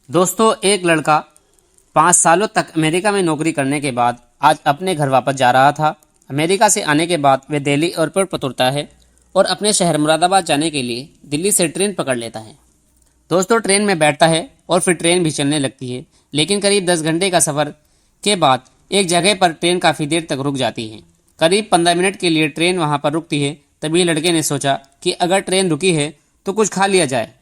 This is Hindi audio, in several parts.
दोस्तों, एक लड़का 5 सालों तक अमेरिका में नौकरी करने के बाद आज अपने घर वापस जा रहा था। अमेरिका से आने के बाद वह दिल्ली एयरपोर्ट पर उतरता है और अपने शहर मुरादाबाद जाने के लिए दिल्ली से ट्रेन पकड़ लेता है। दोस्तों, ट्रेन में बैठता है और फिर ट्रेन भी चलने लगती है, लेकिन करीब 10 घंटे का सफ़र के बाद एक जगह पर ट्रेन काफ़ी देर तक रुक जाती है। करीब 15 मिनट के लिए ट्रेन वहाँ पर रुकती है। तभी लड़के ने सोचा कि अगर ट्रेन रुकी है तो कुछ खा लिया जाए,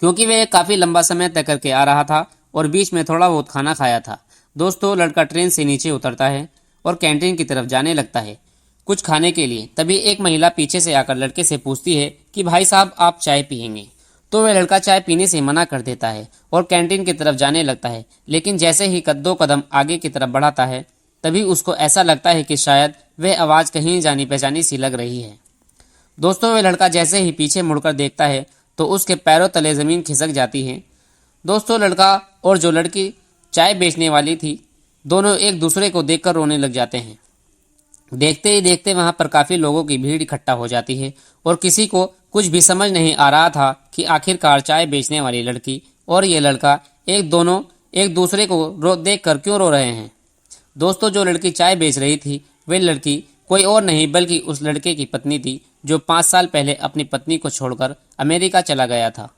क्योंकि वह काफ़ी लंबा समय तय करके आ रहा था और बीच में थोड़ा बहुत खाना खाया था। दोस्तों, लड़का ट्रेन से नीचे उतरता है और कैंटीन की तरफ जाने लगता है कुछ खाने के लिए। तभी एक महिला पीछे से आकर लड़के से पूछती है कि भाई साहब, आप चाय पियेंगे? तो वह लड़का चाय पीने से मना कर देता है और कैंटीन की तरफ जाने लगता है। लेकिन जैसे ही दो कदम आगे की तरफ बढ़ाता है, तभी उसको ऐसा लगता है कि शायद वह आवाज़ कहीं जानी पहचानी सी लग रही है। दोस्तों, वह लड़का जैसे ही पीछे मुड़कर देखता है तो उसके पैरों तले ज़मीन खिसक जाती है। दोस्तों, लड़का और जो लड़की चाय बेचने वाली थी, दोनों एक दूसरे को देखकर रोने लग जाते हैं। देखते ही देखते वहां पर काफ़ी लोगों की भीड़ इकट्ठा हो जाती है और किसी को कुछ भी समझ नहीं आ रहा था कि आखिरकार चाय बेचने वाली लड़की और ये लड़का दोनों एक दूसरे को देख कर क्यों रो रहे हैं। दोस्तों, जो लड़की चाय बेच रही थी, वह लड़की कोई और नहीं बल्कि उस लड़के की पत्नी थी, जो 5 साल पहले अपनी पत्नी को छोड़कर अमेरिका चला गया था।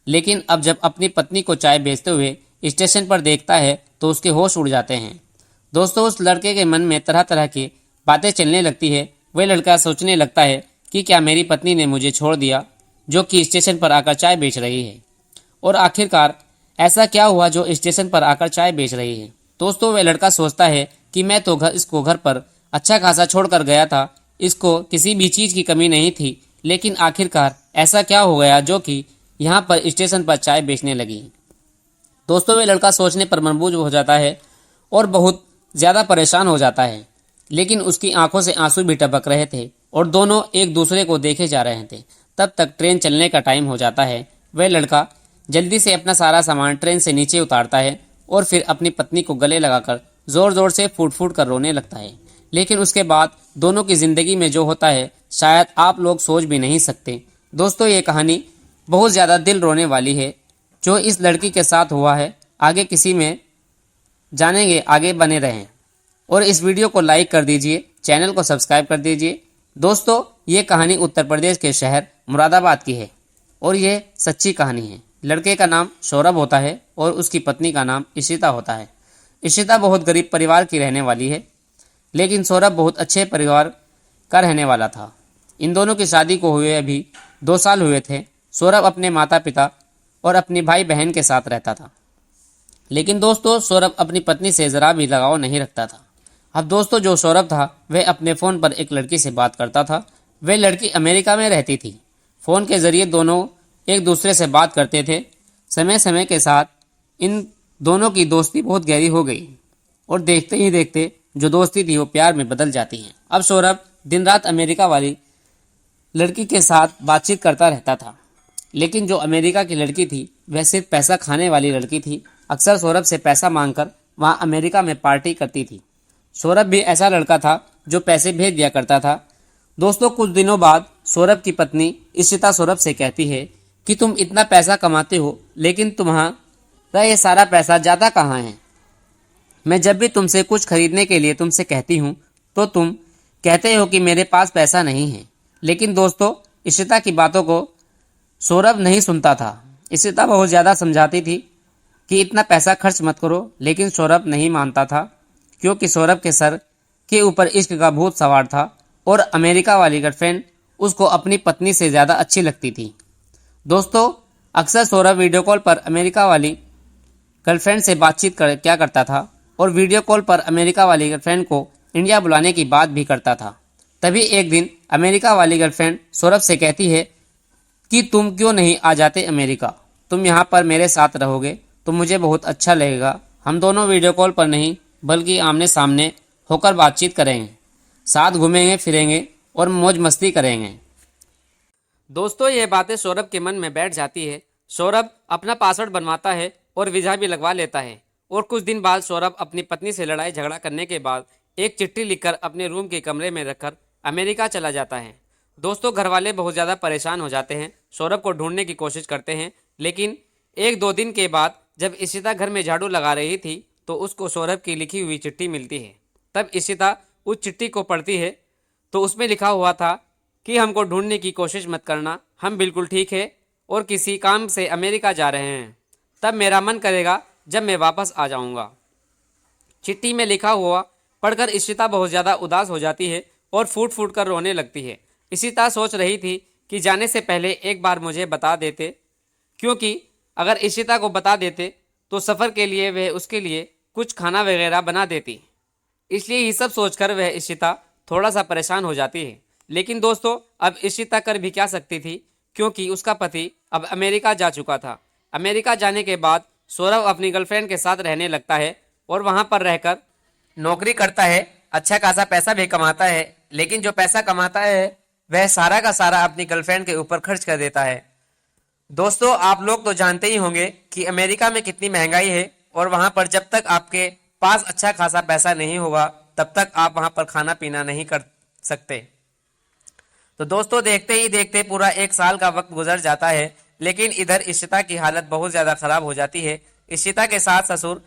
लेकिन अब जब अपनी पत्नी को चाय बेचते हुए स्टेशन पर देखता है तो उसके होश उड़ जाते हैं। दोस्तों, उस लड़के के मन में तरह तरह की बातें चलने लगती है। वह लड़का सोचने लगता है कि क्या मेरी पत्नी ने मुझे छोड़ दिया, जो कि स्टेशन पर आकर चाय बेच रही है, और आखिरकार ऐसा क्या हुआ जो स्टेशन पर आकर चाय बेच रही है। दोस्तों, वह लड़का सोचता है कि मैं तो इसको घर पर अच्छा खासा छोड़कर गया था, इसको किसी भी चीज़ की कमी नहीं थी, लेकिन आखिरकार ऐसा क्या हो गया जो कि यहाँ पर स्टेशन पर चाय बेचने लगी। दोस्तों, वह लड़का सोचने पर मजबूर हो जाता है और बहुत ज़्यादा परेशान हो जाता है, लेकिन उसकी आंखों से आंसू भी टपक रहे थे और दोनों एक दूसरे को देखे जा रहे थे। तब तक ट्रेन चलने का टाइम हो जाता है। वह लड़का जल्दी से अपना सारा सामान ट्रेन से नीचे उतारता है और फिर अपनी पत्नी को गले लगाकर जोर जोर से फूट फूट कर रोने लगता है। लेकिन उसके बाद दोनों की जिंदगी में जो होता है, शायद आप लोग सोच भी नहीं सकते। दोस्तों, ये कहानी बहुत ज़्यादा दिल रोने वाली है जो इस लड़की के साथ हुआ है। आगे किसी में जानेंगे, आगे बने रहें और इस वीडियो को लाइक कर दीजिए, चैनल को सब्सक्राइब कर दीजिए। दोस्तों, ये कहानी उत्तर प्रदेश के शहर मुरादाबाद की है और ये सच्ची कहानी है। लड़के का नाम सौरभ होता है और उसकी पत्नी का नाम इशिता होता है। इशिता बहुत गरीब परिवार की रहने वाली है, लेकिन सौरभ बहुत अच्छे परिवार का रहने वाला था। इन दोनों की शादी को हुए अभी 2 साल हुए थे। सौरभ अपने माता पिता और अपने भाई बहन के साथ रहता था, लेकिन दोस्तों, सौरभ अपनी पत्नी से ज़रा भी लगाव नहीं रखता था। अब दोस्तों, जो सौरभ था वह अपने फ़ोन पर एक लड़की से बात करता था। वह लड़की अमेरिका में रहती थी। फ़ोन के ज़रिए दोनों एक दूसरे से बात करते थे। समय समय के साथ इन दोनों की दोस्ती बहुत गहरी हो गई और देखते ही देखते जो दोस्ती थी वो प्यार में बदल जाती है। अब सौरभ दिन रात अमेरिका वाली लड़की के साथ बातचीत करता रहता था, लेकिन जो अमेरिका की लड़की थी वह सिर्फ पैसा खाने वाली लड़की थी। अक्सर सौरभ से पैसा मांगकर वहाँ अमेरिका में पार्टी करती थी। सौरभ भी ऐसा लड़का था जो पैसे भेज दिया करता था। दोस्तों, कुछ दिनों बाद सौरभ की पत्नी इशिता सौरभ से कहती है कि तुम इतना पैसा कमाते हो, लेकिन तुम्हारा ये सारा पैसा जाता कहाँ है? मैं जब भी तुमसे कुछ खरीदने के लिए तुमसे कहती हूँ तो तुम कहते हो कि मेरे पास पैसा नहीं है। लेकिन दोस्तों, इशिता की बातों को सौरभ नहीं सुनता था। इशिता बहुत ज़्यादा समझाती थी कि इतना पैसा खर्च मत करो, लेकिन सौरभ नहीं मानता था, क्योंकि सौरभ के सर के ऊपर इश्क का भूत सवार था और अमेरिका वाली गर्लफ्रेंड उसको अपनी पत्नी से ज़्यादा अच्छी लगती थी। दोस्तों, अक्सर सौरभ वीडियो कॉल पर अमेरिका वाली गर्लफ्रेंड से बातचीत क्या करता था और वीडियो कॉल पर अमेरिका वाली गर्लफ्रेंड को इंडिया बुलाने की बात भी करता था। तभी एक दिन अमेरिका वाली गर्लफ्रेंड सौरभ से कहती है कि तुम क्यों नहीं आ जाते अमेरिका? तुम यहाँ पर मेरे साथ रहोगे तो मुझे बहुत अच्छा लगेगा। हम दोनों वीडियो कॉल पर नहीं बल्कि आमने सामने होकर बातचीत करेंगे, साथ घूमेंगे फिरेंगे और मौज मस्ती करेंगे। दोस्तों, ये बातें सौरभ के मन में बैठ जाती है। सौरभ अपना पासवर्ड बनवाता है और वीज़ा भी लगवा लेता है और कुछ दिन बाद सौरभ अपनी पत्नी से लड़ाई झगड़ा करने के बाद एक चिट्ठी लिखकर अपने रूम के कमरे में रखकर अमेरिका चला जाता है। दोस्तों, घर वाले बहुत ज़्यादा परेशान हो जाते हैं, सौरभ को ढूंढने की कोशिश करते हैं, लेकिन 1-2 दिन के बाद जब इशिता घर में झाड़ू लगा रही थी तो उसको सौरभ की लिखी हुई चिट्ठी मिलती है। तब इशिता उस चिट्ठी को पढ़ती है तो उसमें लिखा हुआ था कि हमको ढूंढने की कोशिश मत करना, हम बिल्कुल ठीक है और किसी काम से अमेरिका जा रहे हैं। तब मेरा मन करेगा जब मैं वापस आ जाऊंगा। चिट्ठी में लिखा हुआ पढ़कर इशिता बहुत ज़्यादा उदास हो जाती है और फूट फूट कर रोने लगती है। इशिता सोच रही थी कि जाने से पहले एक बार मुझे बता देते, क्योंकि अगर इशिता को बता देते तो सफ़र के लिए वह उसके लिए कुछ खाना वगैरह बना देती। इसलिए ये सब सोचकर वह इशिता थोड़ा सा परेशान हो जाती है। लेकिन दोस्तों अब इशिता कर भी क्या सकती थी, क्योंकि उसका पति अब अमेरिका जा चुका था। अमेरिका जाने के बाद सौरभ अपनी गर्लफ्रेंड के साथ रहने लगता है और वहां पर रहकर नौकरी करता है, अच्छा खासा पैसा भी कमाता है। लेकिन जो पैसा कमाता है वह सारा का सारा अपनी गर्लफ्रेंड के ऊपर खर्च कर देता है। दोस्तों आप लोग तो जानते ही होंगे कि अमेरिका में कितनी महंगाई है और वहां पर जब तक आपके पास अच्छा खासा पैसा नहीं होगा तब तक आप वहां पर खाना पीना नहीं कर सकते। तो दोस्तों देखते ही देखते पूरा 1 साल का वक्त गुजर जाता है। लेकिन इधर इशिता की हालत बहुत ज्यादा खराब हो जाती है। इशिता के सास ससुर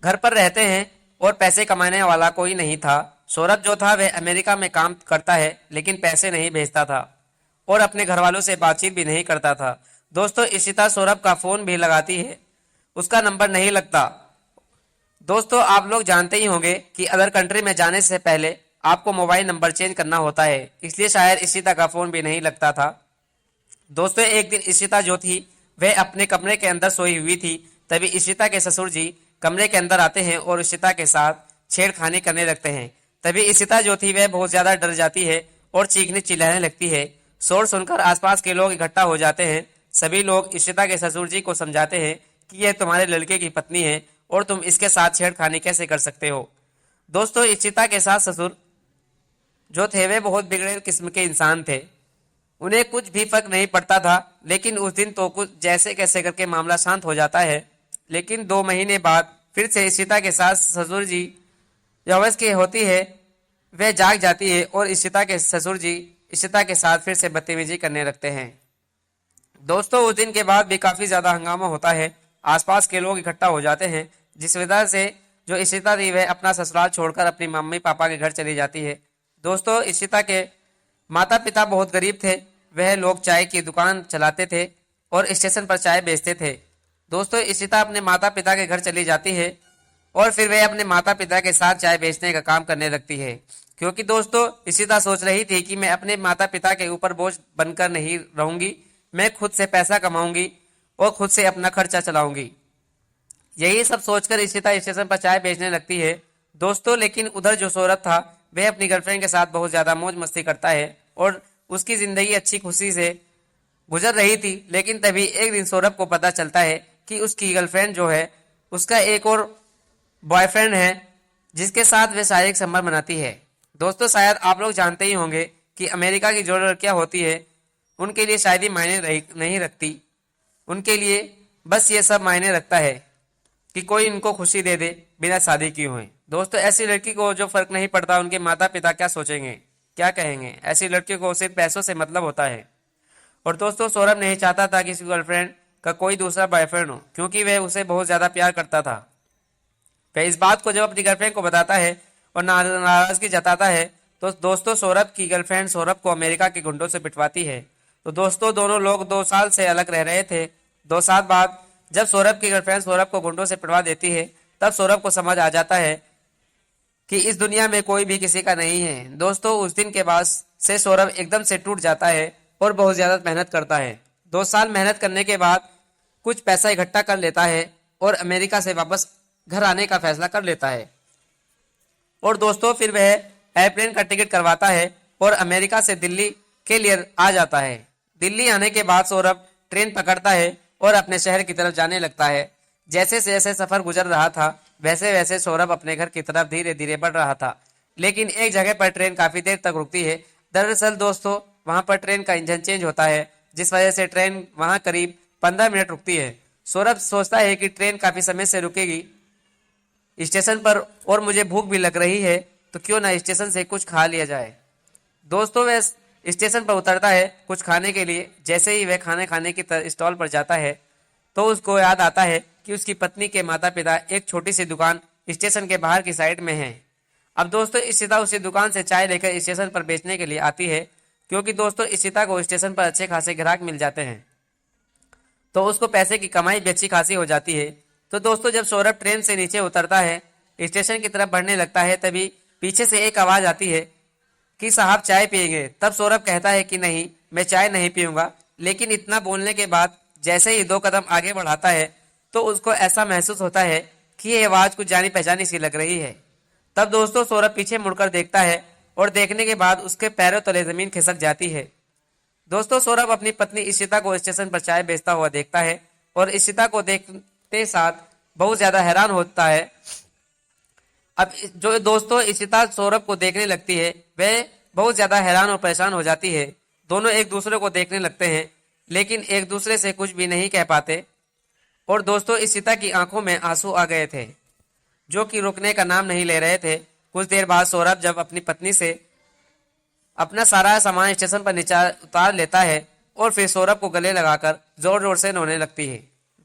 घर पर रहते हैं और पैसे कमाने वाला कोई नहीं था। सौरभ जो था वह अमेरिका में काम करता है लेकिन पैसे नहीं भेजता था और अपने घर वालों से बातचीत भी नहीं करता था। दोस्तों इशिता सौरभ का फोन भी लगाती है, उसका नंबर नहीं लगता। दोस्तों आप लोग जानते ही होंगे कि अदर कंट्री में जाने से पहले आपको मोबाइल नंबर चेंज करना होता है, इसलिए शायद इशिता का फोन भी नहीं लगता था। दोस्तों एक दिन इशिता जो थी वह अपने कमरे के अंदर सोई हुई थी। तभी इशिता के ससुर जी कमरे के अंदर आते हैं और इशिता के साथ छेड़खानी करने लगते हैं। तभी इशिता जो थी वह बहुत ज्यादा डर जाती है और चीखने चिल्लाने लगती है। शोर सुनकर आसपास के लोग इकट्ठा हो जाते हैं। सभी लोग इशिता के ससुर जी को समझाते हैं कि यह तुम्हारे लड़के की पत्नी है और तुम इसके साथ छेड़खानी कैसे कर सकते हो। दोस्तों इशिता के सास ससुर जो थे वे बहुत बिगड़े किस्म के इंसान थे, उन्हें कुछ भी फर्क नहीं पड़ता था। लेकिन उस दिन तो कुछ जैसे कैसे करके मामला शांत हो जाता है। लेकिन 2 महीने बाद फिर से इशिता के सास ससुर जी जो अवश की होती है वह जाग जाती है और इशिता के ससुर जी इशिता के साथ फिर से बदतमीजी करने लगते हैं। दोस्तों उस दिन के बाद भी काफी ज्यादा हंगामा होता है, आसपास के लोग इकट्ठा हो जाते हैं, जिस वजह से जो इशिता थी वह अपना ससुराल छोड़कर अपनी मम्मी पापा के घर चली जाती है। दोस्तों इशिता के माता पिता बहुत गरीब थे, वह लोग चाय की दुकान चलाते थे और स्टेशन पर चाय बेचते थे। दोस्तों इशिता अपने माता पिता के घर चली जाती है और फिर वह अपने माता पिता के साथ चाय बेचने का काम करने लगती है, क्योंकि दोस्तों इशिता सोच रही थी कि मैं अपने माता पिता के ऊपर बोझ बनकर नहीं रहूंगी, मैं खुद से पैसा कमाऊंगी और खुद से अपना खर्चा चलाऊंगी। यही सब सोचकर इशिता स्टेशन पर चाय बेचने लगती है। दोस्तों लेकिन उधर जो सौरभ था वह अपनी गर्लफ्रेंड के साथ बहुत ज्यादा मौज मस्ती करता है और उसकी जिंदगी अच्छी खुशी से गुजर रही थी। लेकिन तभी एक दिन सौरभ को पता चलता है कि उसकी गर्लफ्रेंड जो है उसका एक और बॉयफ्रेंड है जिसके साथ वह शारीरिक संबंध बनाती है। दोस्तों शायद आप लोग जानते ही होंगे कि अमेरिका की जो लड़कियां होती है उनके लिए शायद ही मायने नहीं रखती, उनके लिए बस ये सब मायने रखता है कि कोई इनको खुशी दे दे बिना शादी किए हुए। दोस्तों ऐसी लड़की को जो फर्क नहीं पड़ता उनके माता पिता क्या सोचेंगे क्या कहेंगे, ऐसी लड़की को सिर्फ पैसों से मतलब होता है। और दोस्तों सौरभ नहीं चाहता था कि उसकी गर्लफ्रेंड का कोई दूसरा बॉयफ्रेंड हो, क्योंकि वह उसे बहुत ज्यादा प्यार करता था। वह इस बात को जब अपनी गर्लफ्रेंड को बताता है और नाराजगी जताता है तो दोस्तों सौरभ की गर्लफ्रेंड सौरभ को अमेरिका के गुंडों से पिटवाती है। तो दोस्तों दोनों लोग 2 साल से अलग रह रहे थे। 2 साल बाद जब सौरभ की गर्लफ्रेंड सौरभ को गुंडों से पिटवा देती है तब सौरभ को समझ आ जाता है कि इस दुनिया में कोई भी किसी का नहीं है। दोस्तों उस दिन के बाद से सौरभ एकदम से टूट जाता है और बहुत ज्यादा मेहनत करता है। 2 साल मेहनत करने के बाद कुछ पैसा इकट्ठा कर लेता है और अमेरिका से वापस घर आने का फैसला कर लेता है। और दोस्तों फिर वह एयरप्लेन का टिकट करवाता है और अमेरिका से दिल्ली के लिए आ जाता है। दिल्ली आने के बाद सौरभ ट्रेन पकड़ता है और अपने शहर की तरफ जाने लगता है। जैसे जैसे सफर गुजर रहा था वैसे वैसे सौरभ अपने घर की तरफ धीरे धीरे बढ़ रहा था। लेकिन एक जगह पर ट्रेन काफी देर तक रुकती है। दरअसल दोस्तों वहां पर ट्रेन का इंजन चेंज होता है, जिस वजह से ट्रेन वहां करीब 15 मिनट रुकती है। सौरभ सोचता है कि ट्रेन काफी समय से रुकेगी स्टेशन पर और मुझे भूख भी लग रही है, तो क्यों ना स्टेशन से कुछ खा लिया जाए। दोस्तों वह स्टेशन पर उतरता है कुछ खाने के लिए। जैसे ही वह खाने खाने की स्टॉल पर जाता है तो उसको याद आता है कि उसकी पत्नी के माता पिता एक छोटी सी दुकान स्टेशन के बाहर की साइड में है। अब दोस्तों इशिता उसी दुकान से चाय लेकर स्टेशन पर बेचने के लिए आती है, क्योंकि दोस्तों इशिता को स्टेशन पर अच्छे खासे ग्राहक मिल जाते हैं, तो उसको पैसे की कमाई भी अच्छी खासी हो जाती है। तो दोस्तों जब सौरभ ट्रेन से नीचे उतरता है, स्टेशन की तरफ बढ़ने लगता है, तभी पीछे से एक आवाज आती है कि साहब चाय पिएंगे। तब सौरभ कहता है कि नहीं, मैं चाय नहीं पीऊंगा। लेकिन इतना बोलने के बाद जैसे ही 2 कदम आगे बढ़ाता है तो उसको ऐसा महसूस होता है कि ये आवाज कुछ जानी पहचानी सी लग रही है। तब दोस्तों सौरभ पीछे मुड़कर देखता है और देखने के बाद उसके पैरों तले जमीन खिसक जाती है। दोस्तों सौरभ अपनी पत्नी इशिता को स्टेशन पर चाय बेचता हुआ देखता है और इशिता को देखते साथ बहुत ज्यादा हैरान होता है। अब जो दोस्तों इशिता सौरभ को देखने लगती है, वह बहुत ज्यादा हैरान और परेशान हो जाती है। दोनों एक दूसरे को देखने लगते हैं, लेकिन एक दूसरे से कुछ भी नहीं कह पाते। और दोस्तों इशिता की आंखों में आंसू आ गए थे, जो कि रुकने का नाम नहीं ले रहे थे। कुछ देर बाद सौरभ जब अपनी पत्नी से अपना सारा सामान स्टेशन पर नीचे उतार लेता है और फिर सौरभ को गले लगाकर जोर जोर से रोने लगती है।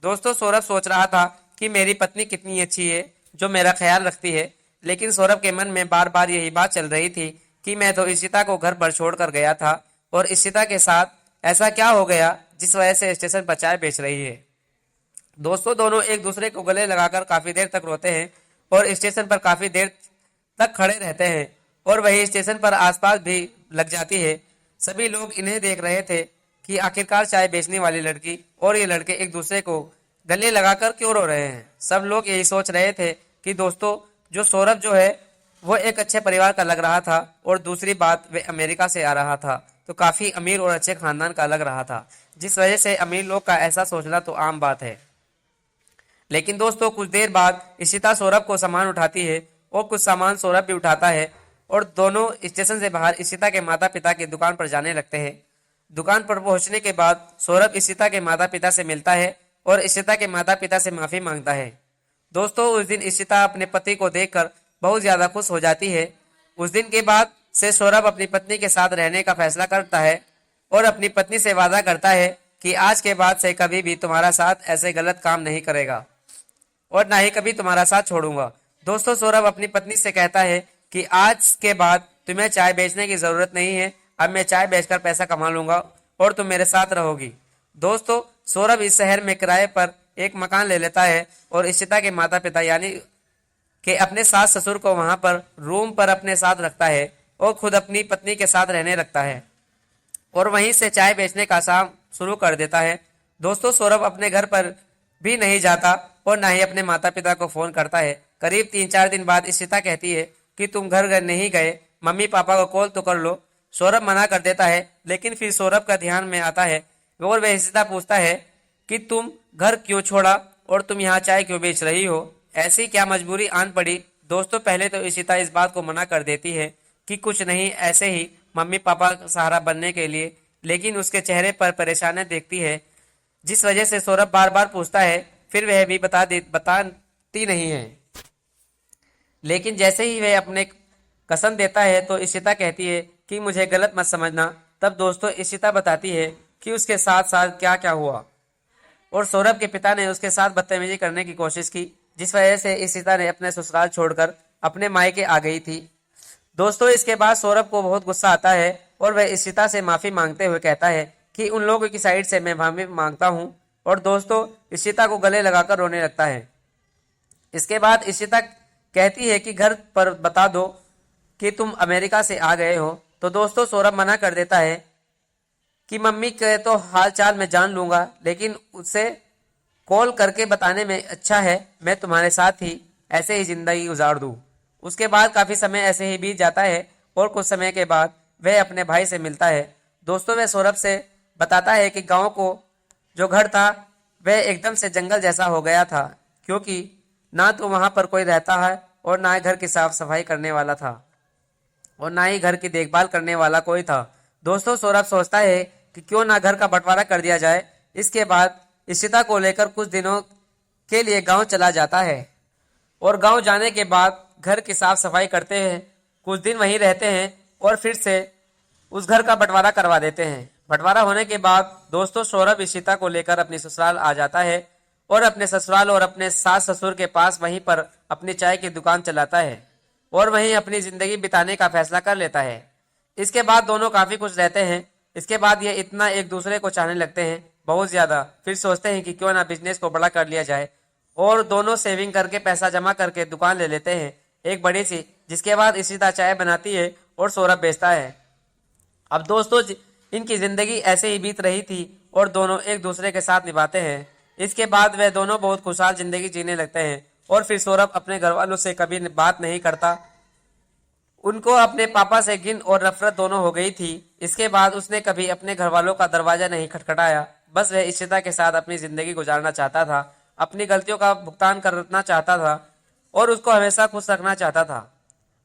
दोस्तों सौरभ सोच रहा था कि मेरी पत्नी कितनी अच्छी है जो मेरा ख्याल रखती है, लेकिन सौरभ के मन में बार बार यही बात चल रही थी कि मैं तो इशिता को घर पर छोड़कर गया था और इशिता के साथ ऐसा क्या हो गया जिस वजह से स्टेशन पर चाय बेच रही है। दोस्तों दोनों एक दूसरे को गले लगाकर काफी देर तक रोते हैं और स्टेशन पर काफी देर तक खड़े रहते हैं और वही स्टेशन पर आसपास भी लग जाती है। सभी लोग इन्हें देख रहे थे कि आखिरकार चाय बेचने वाली लड़की और ये लड़के एक दूसरे को गले लगाकर क्यों रो रहे हैं। सब लोग यही सोच रहे थे कि दोस्तों जो सौरभ जो है वो एक अच्छे परिवार का लग रहा था और दूसरी बात वे अमेरिका से आ रहा था, तो काफी अमीर और अच्छे खानदान का लग रहा था, जिस वजह से अमीर लोग का ऐसा सोचना तो आम बात है। लेकिन दोस्तों कुछ देर बाद इशिता सौरभ को सामान उठाती है और कुछ सामान सौरभ भी उठाता है और दोनों स्टेशन से बाहर इशिता के माता पिता की दुकान पर जाने लगते हैं। दुकान पर पहुंचने के बाद सौरभ इशिता के माता पिता से मिलता है और इशिता के माता पिता से माफी मांगता है। दोस्तों उस दिन इशिता अपने पति को देखकर बहुत ज्यादा खुश हो जाती है। उस दिन के बाद से सौरभ अपनी पत्नी के साथ रहने का फैसला करता है और अपनी पत्नी से वादा करता है कि आज के बाद से कभी भी तुम्हारा साथ ऐसे गलत काम नहीं करेगा और ना ही कभी तुम्हारा साथ छोड़ूंगा। दोस्तों सौरभ अपनी पत्नी से कहता है कि आज के बाद तुम्हें चाय बेचने की जरूरत नहीं है, अब मैं चाय बेचकर पैसा कमा लूंगा और तुम मेरे साथ रहोगी। दोस्तों सौरभ इस शहर में किराए पर एक मकान ले लेता है और इशिता के माता पिता यानी कि अपने सास ससुर को वहां पर रूम पर अपने साथ रखता है और खुद अपनी पत्नी के साथ रहने लगता है और वहीं से चाय बेचने का काम शुरू कर देता है। दोस्तों सौरभ अपने घर पर भी नहीं जाता और ना ही अपने माता पिता को फोन करता है। करीब 3-4 दिन बाद इशिता कहती है कि तुम घर नहीं गए, मम्मी पापा को कॉल तो कर लो। सौरभ मना कर देता है, लेकिन फिर सौरभ का ध्यान में आता है और वह इशिता पूछता है कि तुम घर क्यों छोड़ा और तुम यहाँ चाय क्यों बेच रही हो, ऐसी क्या मजबूरी आन पड़ी। दोस्तों पहले तो इशिता इस बात को मना कर देती है कि कुछ नहीं, ऐसे ही मम्मी पापा का सहारा बनने के लिए, लेकिन उसके चेहरे पर परेशानी देखती है, जिस वजह से सौरभ बार बार पूछता है, फिर वह भी बताती नहीं है। लेकिन जैसे ही वह अपने कसम देता है तो इशिता कहती है कि मुझे गलत मत समझना। तब दोस्तों इशिता बताती है कि उसके साथ साथ क्या क्या हुआ और सौरभ के पिता ने उसके साथ बदतमीजी करने की कोशिश की, जिस वजह से इशिता ने अपने ससुराल छोड़कर अपने मायके आ गई थी। दोस्तों इसके बाद सौरभ को बहुत गुस्सा आता है और वह इशिता से माफी मांगते हुए कहता है कि उन लोगों की साइड से मैं माफी मांगता हूँ और दोस्तों इशिता को गले लगाकर रोने लगता है। इसके बाद इशिता कहती है कि घर पर बता दो कि तुम अमेरिका से आ गए हो। तो दोस्तों सौरभ मना कर देता है कि मम्मी के तो हाल चाल मैं जान लूंगा, लेकिन उससे कॉल करके बताने में अच्छा है मैं तुम्हारे साथ ही ऐसे ही जिंदगी गुजार दूं। उसके बाद काफी समय ऐसे ही बीत जाता है और कुछ समय के बाद वह अपने भाई से मिलता है। दोस्तों वह सौरभ से बताता है कि गांव को जो घर था वह एकदम से जंगल जैसा हो गया था, क्योंकि ना तो वहां पर कोई रहता है और ना ही घर की साफ सफाई करने वाला था और ना ही घर की देखभाल करने वाला कोई था। दोस्तों सौरभ सोचता है कि क्यों ना घर का बंटवारा कर दिया जाए। इसके बाद इशिता को लेकर कुछ दिनों के लिए गांव चला जाता है और गांव जाने के बाद घर की साफ सफाई करते हैं, कुछ दिन वहीं रहते हैं और फिर से उस घर का बंटवारा करवा देते हैं। बंटवारा होने के बाद दोस्तों सौरभ इशिता को लेकर अपनी ससुराल आ जाता है और अपने ससुराल और अपने सास ससुर के पास वहीं पर अपनी चाय की दुकान चलाता है और वहीं अपनी जिंदगी बिताने का फैसला कर लेता है। इसके बाद दोनों काफी खुश रहते हैं। इसके बाद ये इतना एक दूसरे को चाहने लगते हैं, बहुत ज्यादा। फिर सोचते हैं कि क्यों ना बिजनेस को बड़ा कर लिया जाए और दोनों सेविंग करके पैसा जमा करके दुकान ले लेते हैं एक बड़ी सी, जिसके बाद इशिता चाय बनाती है और सौरभ बेचता है। अब दोस्तों इनकी जिंदगी ऐसे ही बीत रही थी और दोनों एक दूसरे के साथ निभाते हैं। इसके बाद वे दोनों बहुत खुशहाल जिंदगी जीने लगते हैं और फिर सौरभ अपने घर वालों से कभी बात नहीं करता। उनको अपने पापा से घिन और नफरत दोनों हो गई थी। इसके बाद उसने कभी अपने घर वालों का दरवाजा नहीं खटखटाया। बस वह इशिता के साथ अपनी जिंदगी गुजारना चाहता था, अपनी गलतियों का भुगतान करना चाहता था और उसको हमेशा खुश रखना चाहता था।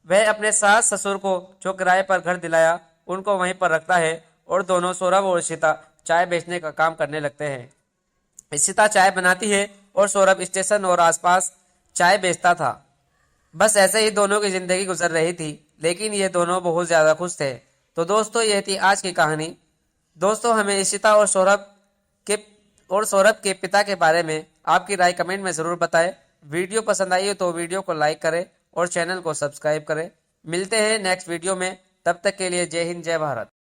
वह अपने सास ससुर को जो किराए पर घर दिलाया उनको वहीं पर रखता है और दोनों सौरभ और इशिता चाय बेचने का काम करने लगते हैं। इशिता चाय बनाती है और सौरभ स्टेशन और आसपास चाय बेचता था। बस ऐसे ही दोनों की जिंदगी गुजर रही थी, लेकिन ये दोनों बहुत ज्यादा खुश थे। तो दोस्तों यह थी आज की कहानी। दोस्तों हमें इशिता और सौरभ के पिता के बारे में आपकी राय कमेंट में जरूर बताएं। वीडियो पसंद आई हो तो वीडियो को लाइक करें और चैनल को सब्सक्राइब करें। मिलते हैं नेक्स्ट वीडियो में, तब तक के लिए जय हिंद जय भारत।